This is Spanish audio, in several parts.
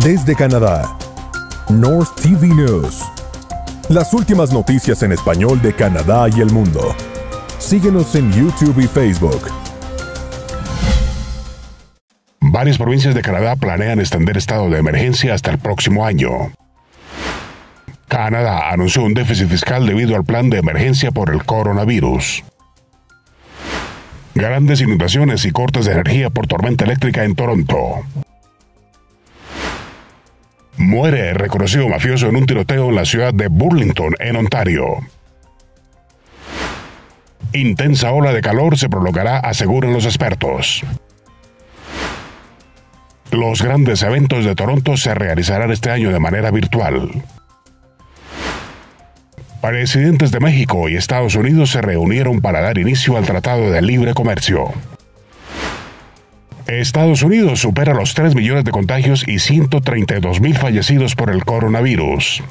Desde Canadá, North TV News. Las últimas noticias en español de Canadá y el mundo. Síguenos en YouTube y Facebook. Varias provincias de Canadá planean extender estado de emergencia hasta el próximo año. Canadá anunció un déficit fiscal debido al plan de emergencia por el coronavirus. Grandes inundaciones y cortes de energía por tormenta eléctrica en Toronto. Muere reconocido mafioso en un tiroteo en la ciudad de Burlington, en Ontario. Intensa ola de calor se prolongará, aseguran los expertos. Los grandes eventos de Toronto se realizarán este año de manera virtual. Presidentes de México y Estados Unidos se reunieron para dar inicio al Tratado de Libre Comercio. Estados Unidos supera los 3 millones de contagios y 132,000 fallecidos por el coronavirus.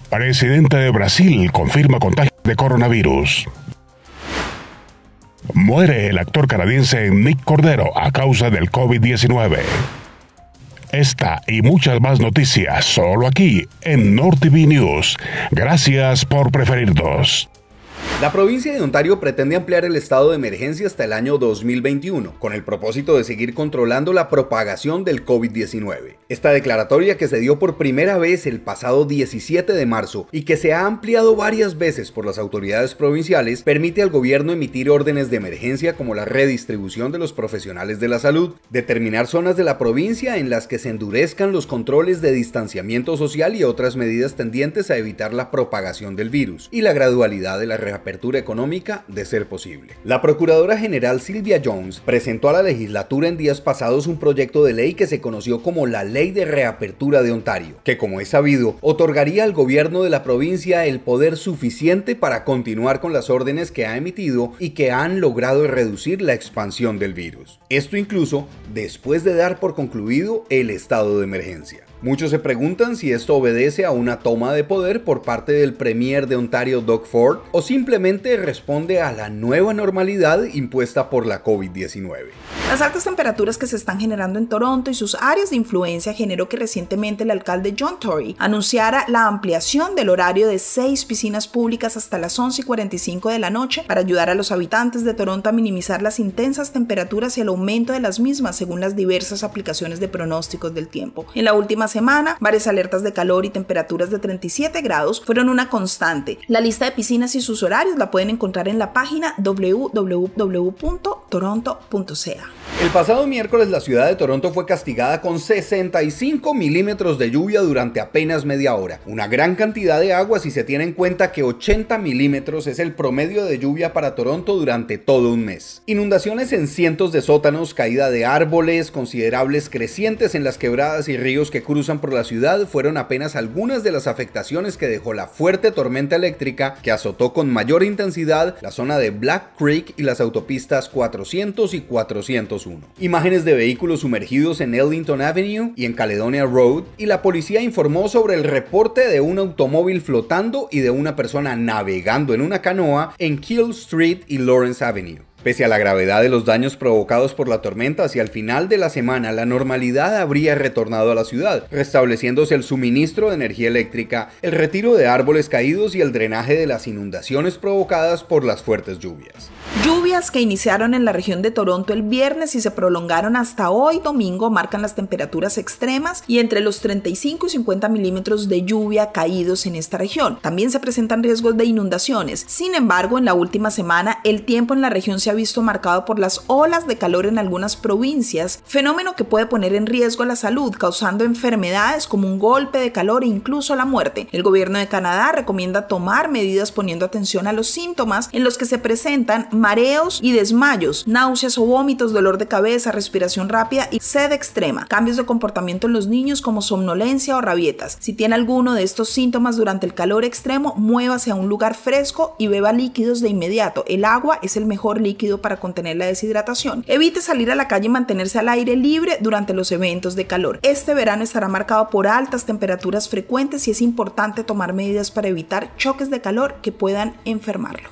Presidente de Brasil confirma contagio de coronavirus. Muere el actor canadiense Nick Cordero a causa del COVID-19. Esta y muchas más noticias solo aquí en North TV News. Gracias por preferirnos. La provincia de Ontario pretende ampliar el estado de emergencia hasta el año 2021, con el propósito de seguir controlando la propagación del COVID-19. Esta declaratoria, que se dio por primera vez el pasado 17 de marzo y que se ha ampliado varias veces por las autoridades provinciales, permite al gobierno emitir órdenes de emergencia como la redistribución de los profesionales de la salud, determinar zonas de la provincia en las que se endurezcan los controles de distanciamiento social y otras medidas tendientes a evitar la propagación del virus, y la gradualidad de la reapertura económica de ser posible. La Procuradora General Sylvia Jones presentó a la legislatura en días pasados un proyecto de ley que se conoció como la Ley de Reapertura de Ontario, que, como es sabido, otorgaría al gobierno de la provincia el poder suficiente para continuar con las órdenes que ha emitido y que han logrado reducir la expansión del virus. Esto incluso después de dar por concluido el estado de emergencia. Muchos se preguntan si esto obedece a una toma de poder por parte del Premier de Ontario, Doug Ford, o simplemente responde a la nueva normalidad impuesta por la COVID-19. Las altas temperaturas que se están generando en Toronto y sus áreas de influencia generó que recientemente el alcalde John Tory anunciara la ampliación del horario de 6 piscinas públicas hasta las 11:45 de la noche para ayudar a los habitantes de Toronto a minimizar las intensas temperaturas y el aumento de las mismas según las diversas aplicaciones de pronósticos del tiempo. En la última semana, varias alertas de calor y temperaturas de 37 grados fueron una constante. La lista de piscinas y sus horarios la pueden encontrar en la página www.toronto.ca. El pasado miércoles la ciudad de Toronto fue castigada con 65 milímetros de lluvia durante apenas media hora. Una gran cantidad de agua si se tiene en cuenta que 80 milímetros es el promedio de lluvia para Toronto durante todo un mes. Inundaciones en cientos de sótanos, caída de árboles, considerables crecientes en las quebradas y ríos que cruzan por la ciudad fueron apenas algunas de las afectaciones que dejó la fuerte tormenta eléctrica que azotó con mayor intensidad la zona de Black Creek y las autopistas 400 y 401. Imágenes de vehículos sumergidos en Ellington Avenue y en Caledonia Road, y la policía informó sobre el reporte de un automóvil flotando y de una persona navegando en una canoa en Keele Street y Lawrence Avenue. Pese a la gravedad de los daños provocados por la tormenta, hacia el final de la semana la normalidad habría retornado a la ciudad, restableciéndose el suministro de energía eléctrica, el retiro de árboles caídos y el drenaje de las inundaciones provocadas por las fuertes lluvias. Lluvias que iniciaron en la región de Toronto el viernes y se prolongaron hasta hoy domingo marcan las temperaturas extremas y entre los 35 y 50 milímetros de lluvia caídos en esta región. También se presentan riesgos de inundaciones. Sin embargo, en la última semana el tiempo en la región se ha visto marcado por las olas de calor en algunas provincias, fenómeno que puede poner en riesgo la salud, causando enfermedades como un golpe de calor e incluso la muerte. El gobierno de Canadá recomienda tomar medidas poniendo atención a los síntomas en los que se presentan mareos y desmayos, náuseas o vómitos, dolor de cabeza, respiración rápida y sed extrema, cambios de comportamiento en los niños como somnolencia o rabietas. Si tiene alguno de estos síntomas durante el calor extremo, muévase a un lugar fresco y beba líquidos de inmediato. El agua es el mejor líquido para contener la deshidratación. Evite salir a la calle y mantenerse al aire libre durante los eventos de calor. Este verano estará marcado por altas temperaturas frecuentes y es importante tomar medidas para evitar choques de calor que puedan enfermarlo.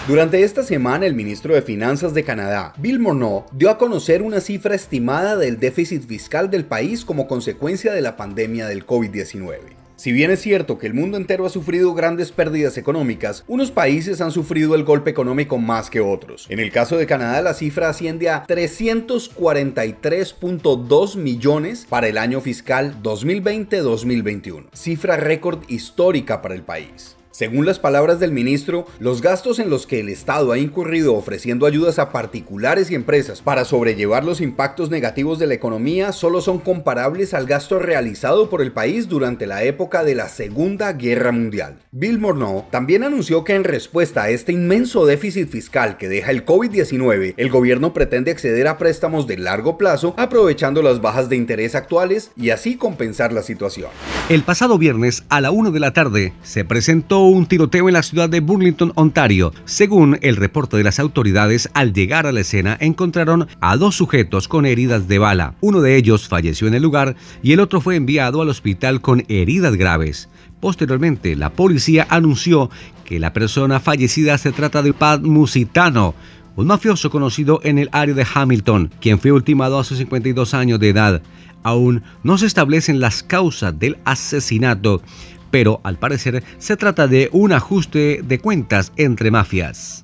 Durante esta semana, el ministro de Finanzas de Canadá, Bill Morneau, dio a conocer una cifra estimada del déficit fiscal del país como consecuencia de la pandemia del COVID-19. Si bien es cierto que el mundo entero ha sufrido grandes pérdidas económicas, unos países han sufrido el golpe económico más que otros. En el caso de Canadá, la cifra asciende a 343.2 millones para el año fiscal 2020-2021, cifra récord histórica para el país. Según las palabras del ministro, los gastos en los que el Estado ha incurrido ofreciendo ayudas a particulares y empresas para sobrellevar los impactos negativos de la economía solo son comparables al gasto realizado por el país durante la época de la Segunda Guerra Mundial. Bill Morneau también anunció que en respuesta a este inmenso déficit fiscal que deja el COVID-19, el gobierno pretende acceder a préstamos de largo plazo aprovechando las bajas de interés actuales y así compensar la situación. El pasado viernes a la 1 de la tarde se presentó un tiroteo en la ciudad de Burlington, Ontario. Según el reporte de las autoridades, al llegar a la escena encontraron a 2 sujetos con heridas de bala. Uno de ellos falleció en el lugar y el otro fue enviado al hospital con heridas graves. Posteriormente, la policía anunció que la persona fallecida se trata de Pat Musitano, un mafioso conocido en el área de Hamilton, quien fue ultimado a sus 52 años de edad. Aún no se establecen las causas del asesinato, pero al parecer se trata de un ajuste de cuentas entre mafias.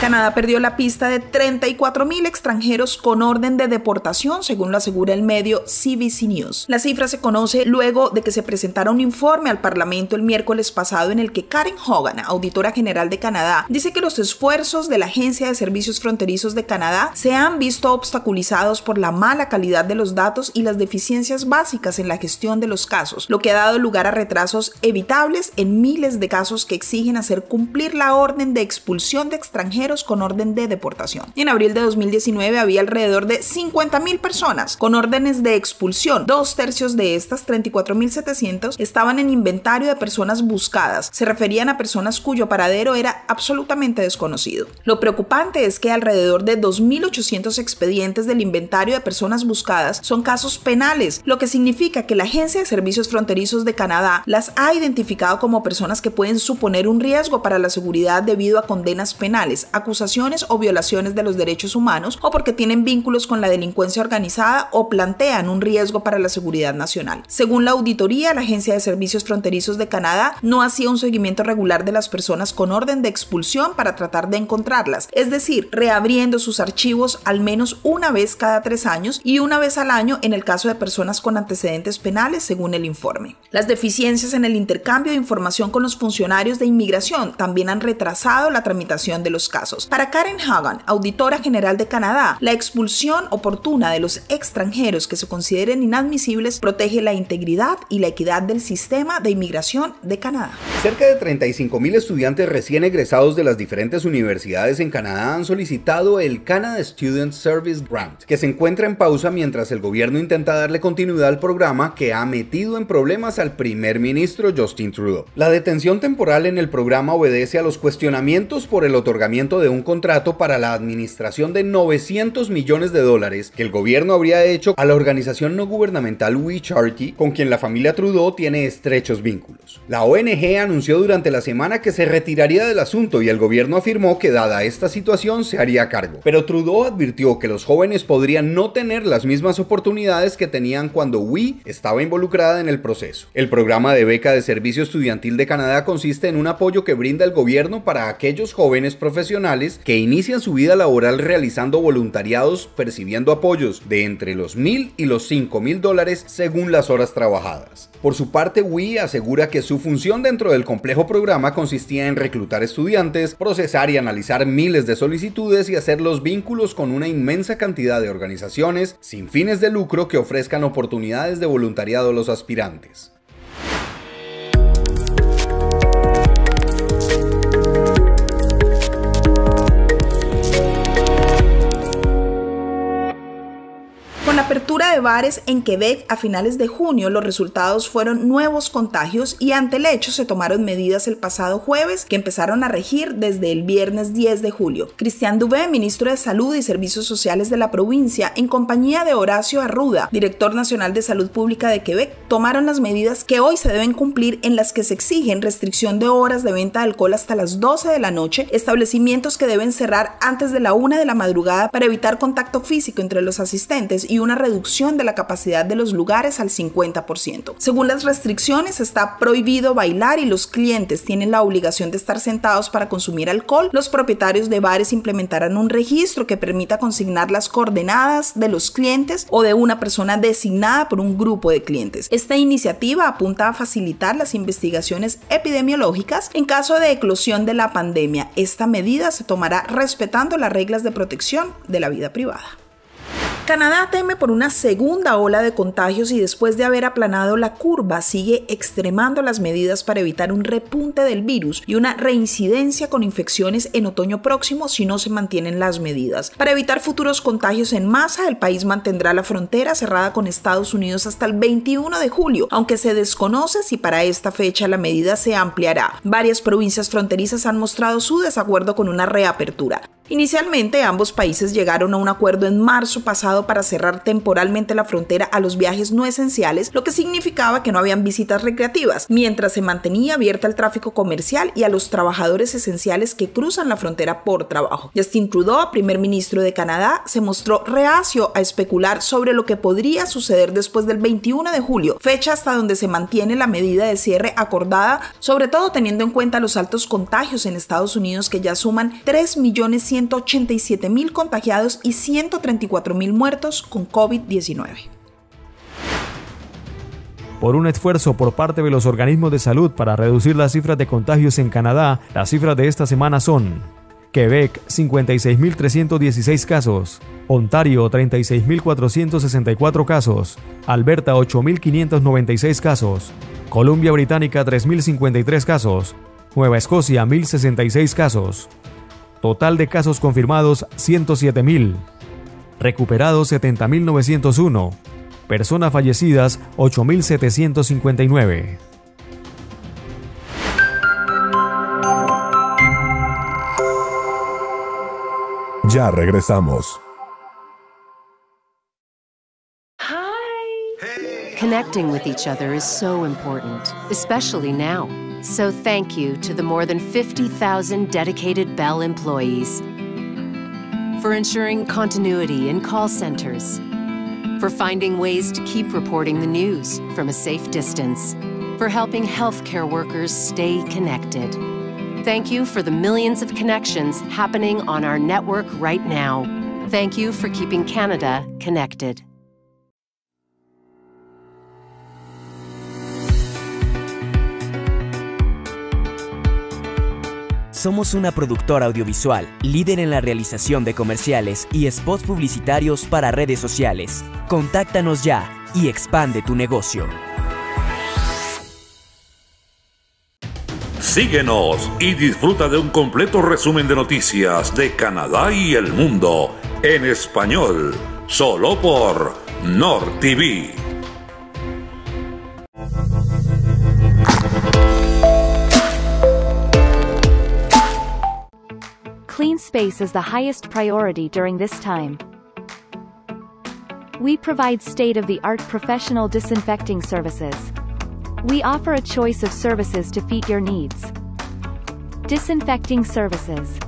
Canadá perdió la pista de 34.000 extranjeros con orden de deportación, según lo asegura el medio CBC News. La cifra se conoce luego de que se presentara un informe al Parlamento el miércoles pasado en el que Karen Hogan, auditora general de Canadá, dice que los esfuerzos de la Agencia de Servicios Fronterizos de Canadá se han visto obstaculizados por la mala calidad de los datos y las deficiencias básicas en la gestión de los casos, lo que ha dado lugar a retrasos evitables en miles de casos que exigen hacer cumplir la orden de expulsión de extranjeros con orden de deportación. En abril de 2019 había alrededor de 50.000 personas con órdenes de expulsión. 2/3 de estas, 34.700, estaban en inventario de personas buscadas. Se referían a personas cuyo paradero era absolutamente desconocido. Lo preocupante es que alrededor de 2.800 expedientes del inventario de personas buscadas son casos penales, lo que significa que la Agencia de Servicios Fronterizos de Canadá las ha identificado como personas que pueden suponer un riesgo para la seguridad debido a condenas penales, acusaciones o violaciones de los derechos humanos o porque tienen vínculos con la delincuencia organizada o plantean un riesgo para la seguridad nacional. Según la auditoría, la Agencia de Servicios Fronterizos de Canadá no hacía un seguimiento regular de las personas con orden de expulsión para tratar de encontrarlas, es decir, reabriendo sus archivos al menos una vez cada 3 años y una vez al año en el caso de personas con antecedentes penales, según el informe. Las deficiencias en el intercambio de información con los funcionarios de inmigración también han retrasado la tramitación de los casos. Para Karen Hogan, auditora general de Canadá, la expulsión oportuna de los extranjeros que se consideren inadmisibles protege la integridad y la equidad del sistema de inmigración de Canadá. Cerca de 35.000 estudiantes recién egresados de las diferentes universidades en Canadá han solicitado el Canada Student Service Grant, que se encuentra en pausa mientras el gobierno intenta darle continuidad al programa que ha metido en problemas al primer ministro Justin Trudeau. La detención temporal en el programa obedece a los cuestionamientos por el otorgamiento de un contrato para la administración de $900 millones que el gobierno habría hecho a la organización no gubernamental We Charity, con quien la familia Trudeau tiene estrechos vínculos. La ONG anunció durante la semana que se retiraría del asunto y el gobierno afirmó que dada esta situación se haría cargo. Pero Trudeau advirtió que los jóvenes podrían no tener las mismas oportunidades que tenían cuando We estaba involucrada en el proceso. El programa de beca de servicio estudiantil de Canadá consiste en un apoyo que brinda el gobierno para aquellos jóvenes profesionales que inician su vida laboral realizando voluntariados percibiendo apoyos de entre los $1,000 y los $5,000 según las horas trabajadas. Por su parte, WE asegura que su función dentro del complejo programa consistía en reclutar estudiantes, procesar y analizar miles de solicitudes y hacer los vínculos con una inmensa cantidad de organizaciones sin fines de lucro que ofrezcan oportunidades de voluntariado a los aspirantes. Con la apertura apertura de bares en Quebec a finales de junio, los resultados fueron nuevos contagios y ante el hecho se tomaron medidas el pasado jueves que empezaron a regir desde el viernes 10 de julio. Christian Dubé, ministro de Salud y Servicios Sociales de la provincia, en compañía de Horacio Arruda, director nacional de Salud Pública de Quebec, tomaron las medidas que hoy se deben cumplir, en las que se exigen restricción de horas de venta de alcohol hasta las 12 de la noche, establecimientos que deben cerrar antes de la 1 de la madrugada para evitar contacto físico entre los asistentes y una reducción de la capacidad de los lugares al 50%. Según las restricciones, está prohibido bailar y los clientes tienen la obligación de estar sentados para consumir alcohol. Los propietarios de bares implementarán un registro que permita consignar las coordenadas de los clientes o de una persona designada por un grupo de clientes. Esta iniciativa apunta a facilitar las investigaciones epidemiológicas en caso de eclosión de la pandemia. Esta medida se tomará respetando las reglas de protección de la vida privada. Canadá teme por una segunda ola de contagios y después de haber aplanado la curva, sigue extremando las medidas para evitar un repunte del virus y una reincidencia con infecciones en otoño próximo si no se mantienen las medidas. Para evitar futuros contagios en masa, el país mantendrá la frontera cerrada con Estados Unidos hasta el 21 de julio, aunque se desconoce si para esta fecha la medida se ampliará. Varias provincias fronterizas han mostrado su desacuerdo con una reapertura. Inicialmente, ambos países llegaron a un acuerdo en marzo pasado para cerrar temporalmente la frontera a los viajes no esenciales, lo que significaba que no habían visitas recreativas, mientras se mantenía abierta el tráfico comercial y a los trabajadores esenciales que cruzan la frontera por trabajo. Justin Trudeau, primer ministro de Canadá, se mostró reacio a especular sobre lo que podría suceder después del 21 de julio, fecha hasta donde se mantiene la medida de cierre acordada, sobre todo teniendo en cuenta los altos contagios en Estados Unidos, que ya suman 3.187.000 contagiados y 134.000 muertos con COVID-19. Por un esfuerzo por parte de los organismos de salud para reducir las cifras de contagios en Canadá, las cifras de esta semana son: Quebec, 56.316 casos; Ontario, 36.464 casos; Alberta, 8.596 casos; Columbia Británica, 3.053 casos; Nueva Escocia, 1.066 casos. Total de casos confirmados, 107.000. Recuperados, 70.901. Personas fallecidas, 8.759. Ya regresamos. Connecting with each other is so important, especially now. So thank you to the more than 50,000 dedicated Bell employees for ensuring continuity in call centers, for finding ways to keep reporting the news from a safe distance, for helping healthcare workers stay connected. Thank you for the millions of connections happening on our network right now. Thank you for keeping Canada connected. Somos una productora audiovisual, líder en la realización de comerciales y spots publicitarios para redes sociales. Contáctanos ya y expande tu negocio. Síguenos y disfruta de un completo resumen de noticias de Canadá y el mundo en español, solo por Nord TV. Clean space is the highest priority during this time. We provide state-of-the-art professional disinfecting services. We offer a choice of services to fit your needs. Disinfecting services,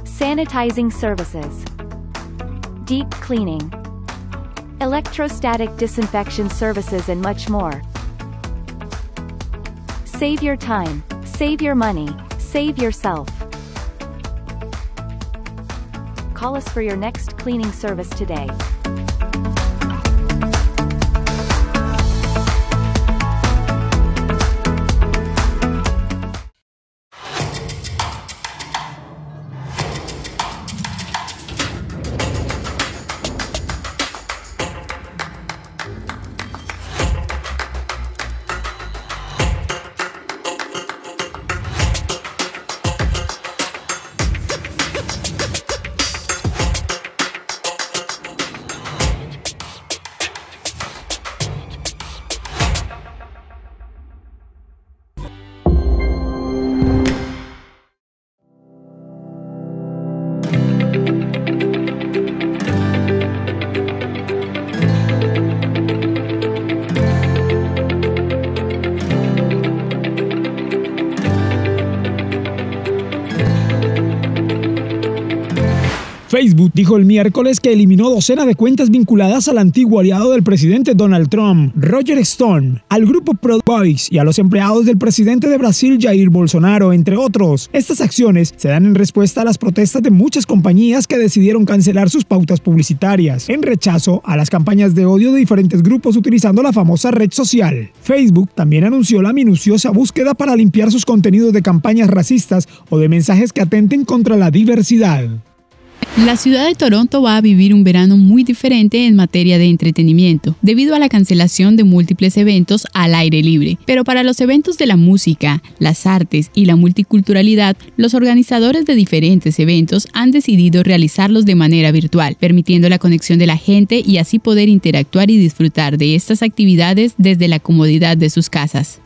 sanitizing services, deep cleaning, electrostatic disinfection services, and much more. Save your time, save your money, save yourself. Call us for your next cleaning service today. Facebook dijo el miércoles que eliminó docenas de cuentas vinculadas al antiguo aliado del presidente Donald Trump, Roger Stone, al grupo Proud Boys y a los empleados del presidente de Brasil, Jair Bolsonaro, entre otros. Estas acciones se dan en respuesta a las protestas de muchas compañías que decidieron cancelar sus pautas publicitarias, en rechazo a las campañas de odio de diferentes grupos utilizando la famosa red social. Facebook también anunció la minuciosa búsqueda para limpiar sus contenidos de campañas racistas o de mensajes que atenten contra la diversidad. La ciudad de Toronto va a vivir un verano muy diferente en materia de entretenimiento, debido a la cancelación de múltiples eventos al aire libre. Pero para los eventos de la música, las artes y la multiculturalidad, los organizadores de diferentes eventos han decidido realizarlos de manera virtual, permitiendo la conexión de la gente y así poder interactuar y disfrutar de estas actividades desde la comodidad de sus casas.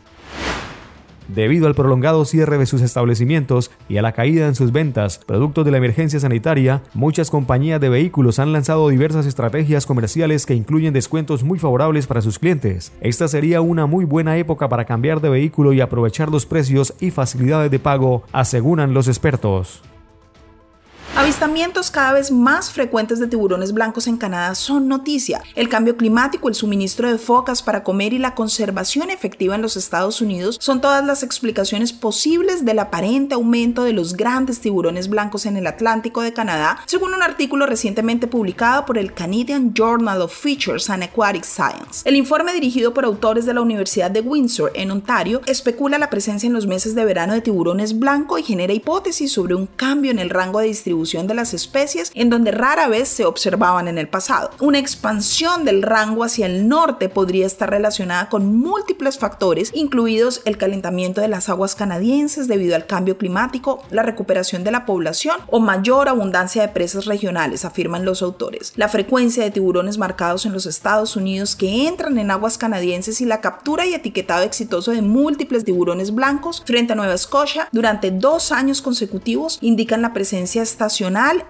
Debido al prolongado cierre de sus establecimientos y a la caída en sus ventas, producto de la emergencia sanitaria, muchas compañías de vehículos han lanzado diversas estrategias comerciales que incluyen descuentos muy favorables para sus clientes. Esta sería una muy buena época para cambiar de vehículo y aprovechar los precios y facilidades de pago, aseguran los expertos. Avistamientos cada vez más frecuentes de tiburones blancos en Canadá son noticia. El cambio climático, el suministro de focas para comer y la conservación efectiva en los Estados Unidos son todas las explicaciones posibles del aparente aumento de los grandes tiburones blancos en el Atlántico de Canadá, según un artículo recientemente publicado por el Canadian Journal of Fisheries and Aquatic Science. El informe, dirigido por autores de la Universidad de Windsor en Ontario, especula la presencia en los meses de verano de tiburones blancos y genera hipótesis sobre un cambio en el rango de distribución de las especies en donde rara vez se observaban en el pasado. Una expansión del rango hacia el norte podría estar relacionada con múltiples factores, incluidos el calentamiento de las aguas canadienses debido al cambio climático, la recuperación de la población o mayor abundancia de presas regionales, afirman los autores. La frecuencia de tiburones marcados en los Estados Unidos que entran en aguas canadienses y la captura y etiquetado exitoso de múltiples tiburones blancos frente a Nueva Escocia durante 2 años consecutivos indican la presencia estacional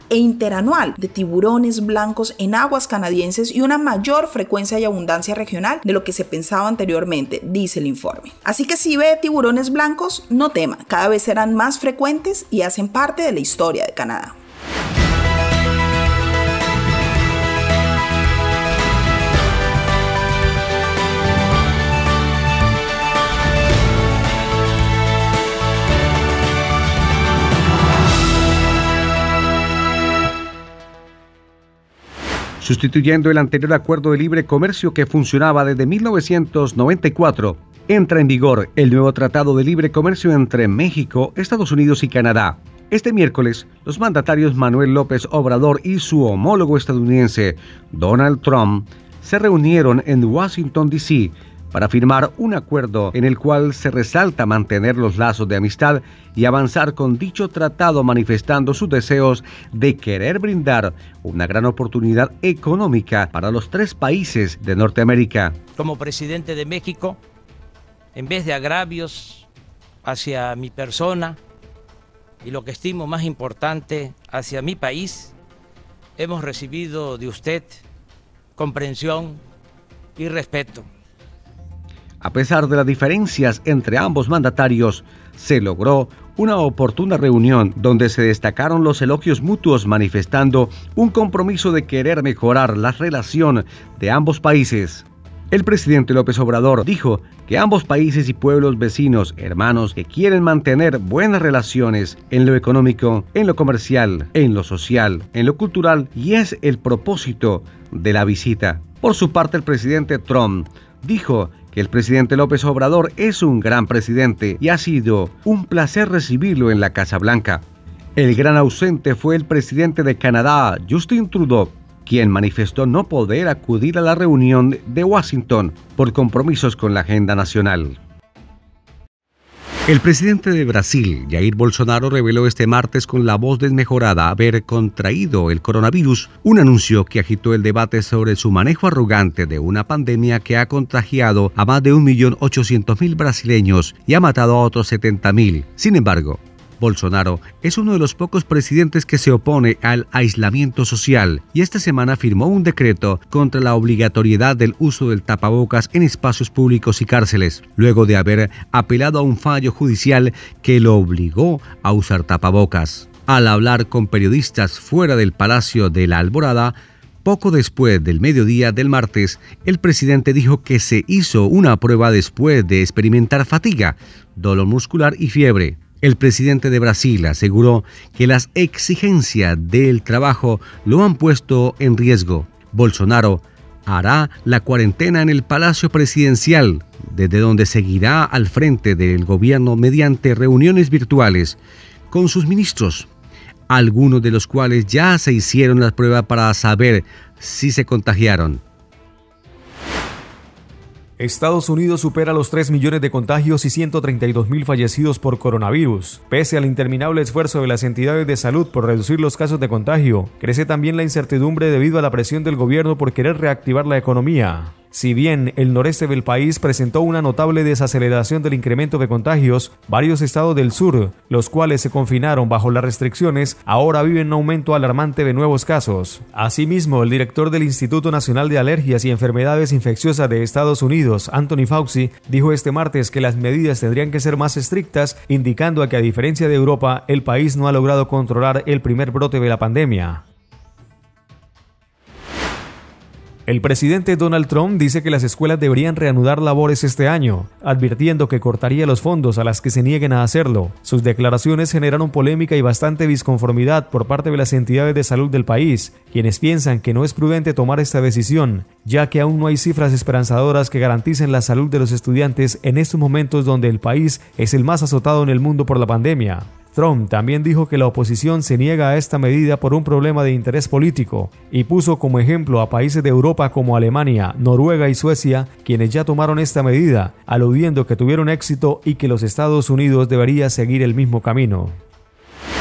e interanual de tiburones blancos en aguas canadienses y una mayor frecuencia y abundancia regional de lo que se pensaba anteriormente, dice el informe. Así que si ve tiburones blancos, no tema, cada vez serán más frecuentes y hacen parte de la historia de Canadá. Sustituyendo el anterior acuerdo de libre comercio que funcionaba desde 1994, entra en vigor el nuevo Tratado de Libre Comercio entre México, Estados Unidos y Canadá. Este miércoles, los mandatarios Manuel López Obrador y su homólogo estadounidense, Donald Trump, se reunieron en Washington, D.C., para firmar un acuerdo en el cual se resalta mantener los lazos de amistad y avanzar con dicho tratado, manifestando sus deseos de querer brindar una gran oportunidad económica para los 3 países de Norteamérica. Como presidente de México, en vez de agravios hacia mi persona y lo que estimo más importante, hacia mi país, hemos recibido de usted comprensión y respeto. A pesar de las diferencias entre ambos mandatarios, se logró una oportuna reunión donde se destacaron los elogios mutuos, manifestando un compromiso de querer mejorar la relación de ambos países. El presidente López Obrador dijo que ambos países y pueblos vecinos, hermanos, que quieren mantener buenas relaciones en lo económico, en lo comercial, en lo social, en lo cultural, y es el propósito de la visita. Por su parte, el presidente Trump dijo que el presidente López Obrador es un gran presidente y ha sido un placer recibirlo en la Casa Blanca. El gran ausente fue el presidente de Canadá, Justin Trudeau, quien manifestó no poder acudir a la reunión de Washington por compromisos con la agenda nacional. El presidente de Brasil, Jair Bolsonaro, reveló este martes con la voz desmejorada haber contraído el coronavirus, un anuncio que agitó el debate sobre su manejo arrogante de una pandemia que ha contagiado a más de 1.800.000 brasileños y ha matado a otros 70.000. Sin embargo, Bolsonaro es uno de los pocos presidentes que se opone al aislamiento social y esta semana firmó un decreto contra la obligatoriedad del uso del tapabocas en espacios públicos y cárceles, luego de haber apelado a un fallo judicial que lo obligó a usar tapabocas. Al hablar con periodistas fuera del Palacio de la Alborada, poco después del mediodía del martes, el presidente dijo que se hizo una prueba después de experimentar fatiga, dolor muscular y fiebre. El presidente de Brasil aseguró que las exigencias del trabajo lo han puesto en riesgo. Bolsonaro hará la cuarentena en el Palacio Presidencial, desde donde seguirá al frente del gobierno mediante reuniones virtuales con sus ministros, algunos de los cuales ya se hicieron las pruebas para saber si se contagiaron. Estados Unidos supera los 3 millones de contagios y 132.000 fallecidos por coronavirus. Pese al interminable esfuerzo de las entidades de salud por reducir los casos de contagio, crece también la incertidumbre debido a la presión del gobierno por querer reactivar la economía. Si bien el noreste del país presentó una notable desaceleración del incremento de contagios, varios estados del sur, los cuales se confinaron bajo las restricciones, ahora viven un aumento alarmante de nuevos casos. Asimismo, el director del Instituto Nacional de Alergias y Enfermedades Infecciosas de Estados Unidos, Anthony Fauci, dijo este martes que las medidas tendrían que ser más estrictas, indicando que a diferencia de Europa, el país no ha logrado controlar el primer brote de la pandemia. El presidente Donald Trump dice que las escuelas deberían reanudar labores este año, advirtiendo que cortaría los fondos a las que se nieguen a hacerlo. Sus declaraciones generaron polémica y bastante disconformidad por parte de las entidades de salud del país, quienes piensan que no es prudente tomar esta decisión, ya que aún no hay cifras esperanzadoras que garanticen la salud de los estudiantes en estos momentos donde el país es el más azotado en el mundo por la pandemia. Trump también dijo que la oposición se niega a esta medida por un problema de interés político y puso como ejemplo a países de Europa como Alemania, Noruega y Suecia, quienes ya tomaron esta medida, aludiendo que tuvieron éxito y que los Estados Unidos debería seguir el mismo camino.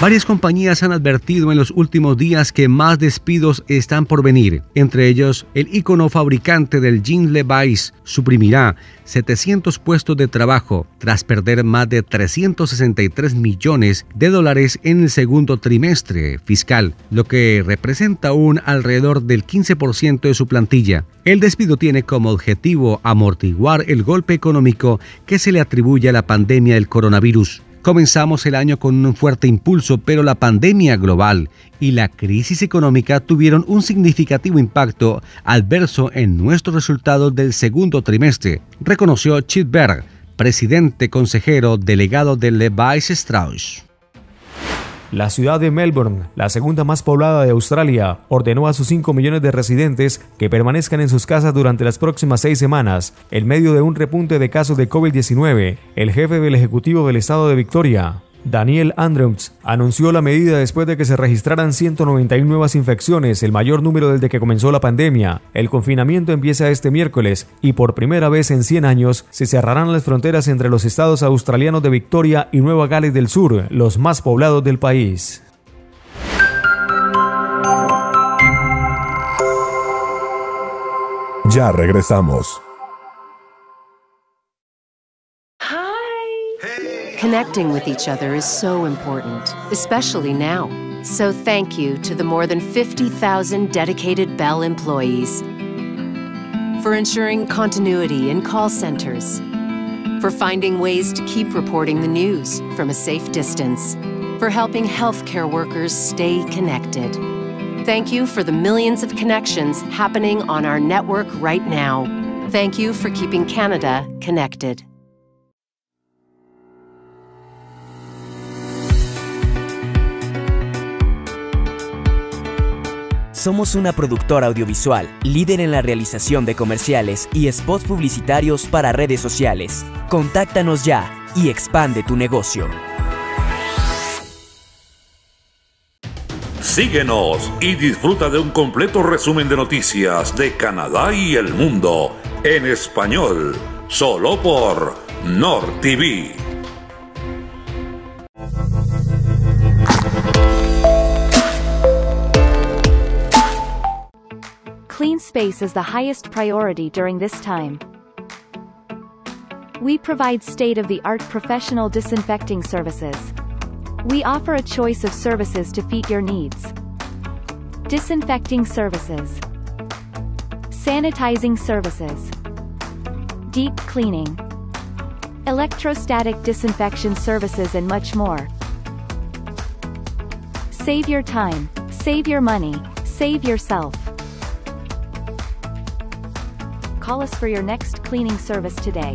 Varias compañías han advertido en los últimos días que más despidos están por venir. Entre ellos, el ícono fabricante del jean Levi's suprimirá 700 puestos de trabajo tras perder más de $363 millones en el segundo trimestre fiscal, lo que representa un alrededor del 15% de su plantilla. El despido tiene como objetivo amortiguar el golpe económico que se le atribuye a la pandemia del coronavirus. Comenzamos el año con un fuerte impulso, pero la pandemia global y la crisis económica tuvieron un significativo impacto adverso en nuestros resultados del segundo trimestre, reconoció Chip Bergh, presidente consejero delegado de Levi Strauss. La ciudad de Melbourne, la segunda más poblada de Australia, ordenó a sus 5 millones de residentes que permanezcan en sus casas durante las próximas 6 semanas, en medio de un repunte de casos de COVID-19. El jefe del Ejecutivo del Estado de Victoria, Daniel Andrews, anunció la medida después de que se registraran 191 nuevas infecciones, el mayor número desde que comenzó la pandemia. El confinamiento empieza este miércoles y por primera vez en 100 años se cerrarán las fronteras entre los estados australianos de Victoria y Nueva Gales del Sur, los más poblados del país. Ya regresamos. Connecting with each other is so important, especially now. So thank you to the more than 50,000 dedicated Bell employees for ensuring continuity in call centers, for finding ways to keep reporting the news from a safe distance, for helping healthcare workers stay connected. Thank you for the millions of connections happening on our network right now. Thank you for keeping Canada connected. Somos una productora audiovisual, líder en la realización de comerciales y spots publicitarios para redes sociales. Contáctanos ya y expande tu negocio. Síguenos y disfruta de un completo resumen de noticias de Canadá y el mundo en español, solo por Nord TV. Clean space is the highest priority during this time. We provide state-of-the-art professional disinfecting services. We offer a choice of services to fit your needs. Disinfecting services, sanitizing services, deep cleaning, electrostatic disinfection services and much more. Save your time, save your money, save yourself. Call us for your next cleaning service today.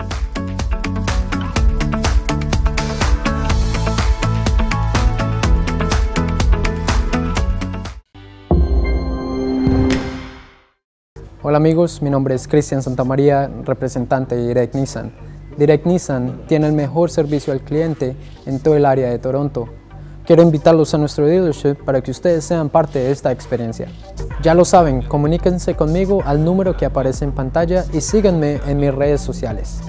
Hola amigos, mi nombre es Cristian Santamaría, representante de Direct Nissan. Direct Nissan tiene el mejor servicio al cliente en todo el área de Toronto. Quiero invitarlos a nuestro dealership para que ustedes sean parte de esta experiencia. Ya lo saben, comuníquense conmigo al número que aparece en pantalla y síganme en mis redes sociales.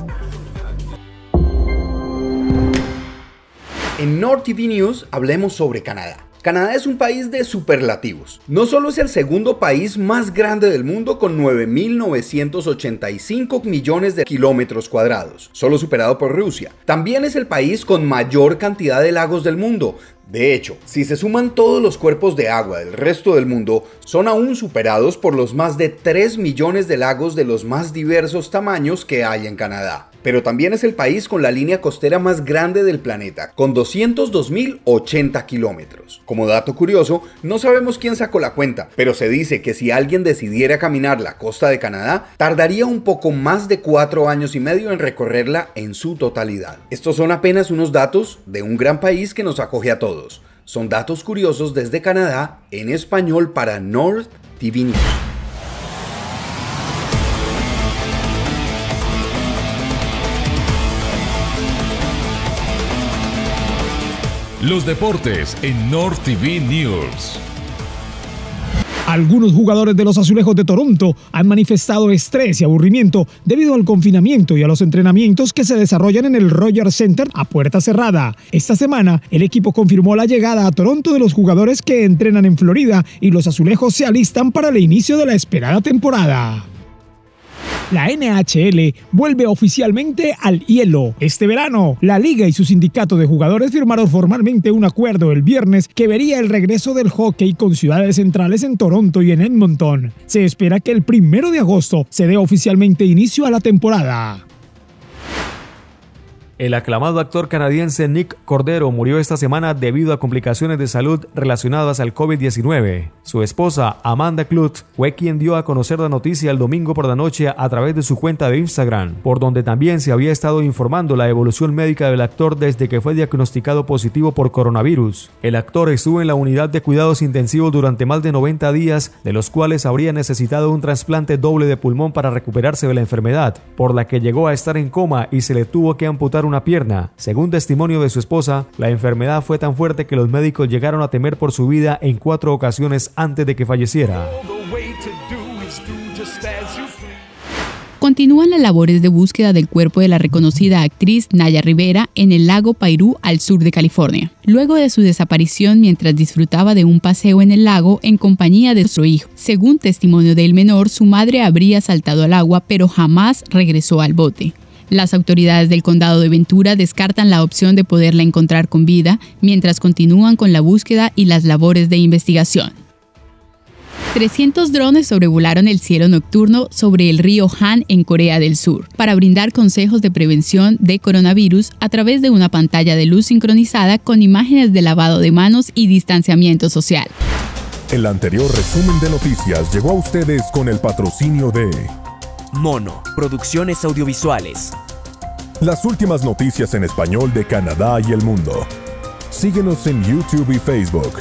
En North TV News hablemos sobre Canadá. Canadá es un país de superlativos. No solo es el segundo país más grande del mundo con 9.985 millones de kilómetros cuadrados, solo superado por Rusia. También es el país con mayor cantidad de lagos del mundo. De hecho, si se suman todos los cuerpos de agua del resto del mundo, son aún superados por los más de 3 millones de lagos de los más diversos tamaños que hay en Canadá. Pero también es el país con la línea costera más grande del planeta, con 202.080 kilómetros. Como dato curioso, no sabemos quién sacó la cuenta, pero se dice que si alguien decidiera caminar la costa de Canadá, tardaría un poco más de 4 años y medio en recorrerla en su totalidad. Estos son apenas unos datos de un gran país que nos acoge a todos. Son datos curiosos desde Canadá en español para North TV News. Los deportes en North TV News. Algunos jugadores de los Azulejos de Toronto han manifestado estrés y aburrimiento debido al confinamiento y a los entrenamientos que se desarrollan en el Rogers Center a puerta cerrada. Esta semana, el equipo confirmó la llegada a Toronto de los jugadores que entrenan en Florida y los Azulejos se alistan para el inicio de la esperada temporada. La NHL vuelve oficialmente al hielo. Este verano, la liga y su sindicato de jugadores firmaron formalmente un acuerdo el viernes que vería el regreso del hockey con ciudades centrales en Toronto y en Edmonton. Se espera que el 1 de agosto se dé oficialmente inicio a la temporada. El aclamado actor canadiense Nick Cordero murió esta semana debido a complicaciones de salud relacionadas al COVID-19. Su esposa, Amanda Clute, fue quien dio a conocer la noticia el domingo por la noche a través de su cuenta de Instagram, por donde también se había estado informando la evolución médica del actor desde que fue diagnosticado positivo por coronavirus. El actor estuvo en la unidad de cuidados intensivos durante más de 90 días, de los cuales habría necesitado un trasplante doble de pulmón para recuperarse de la enfermedad, por la que llegó a estar en coma y se le tuvo que amputar una pierna. Según testimonio de su esposa, la enfermedad fue tan fuerte que los médicos llegaron a temer por su vida en 4 ocasiones antes de que falleciera. Continúan las labores de búsqueda del cuerpo de la reconocida actriz Naya Rivera en el lago Pairú al sur de California, luego de su desaparición mientras disfrutaba de un paseo en el lago en compañía de su hijo. Según testimonio del menor, su madre habría saltado al agua pero jamás regresó al bote. Las autoridades del condado de Ventura descartan la opción de poderla encontrar con vida mientras continúan con la búsqueda y las labores de investigación. 300 drones sobrevolaron el cielo nocturno sobre el río Han en Corea del Sur para brindar consejos de prevención de coronavirus a través de una pantalla de luz sincronizada con imágenes de lavado de manos y distanciamiento social. El anterior resumen de noticias llegó a ustedes con el patrocinio de Mono, producciones audiovisuales. Las últimas noticias en español de Canadá y el mundo. Síguenos en YouTube y Facebook.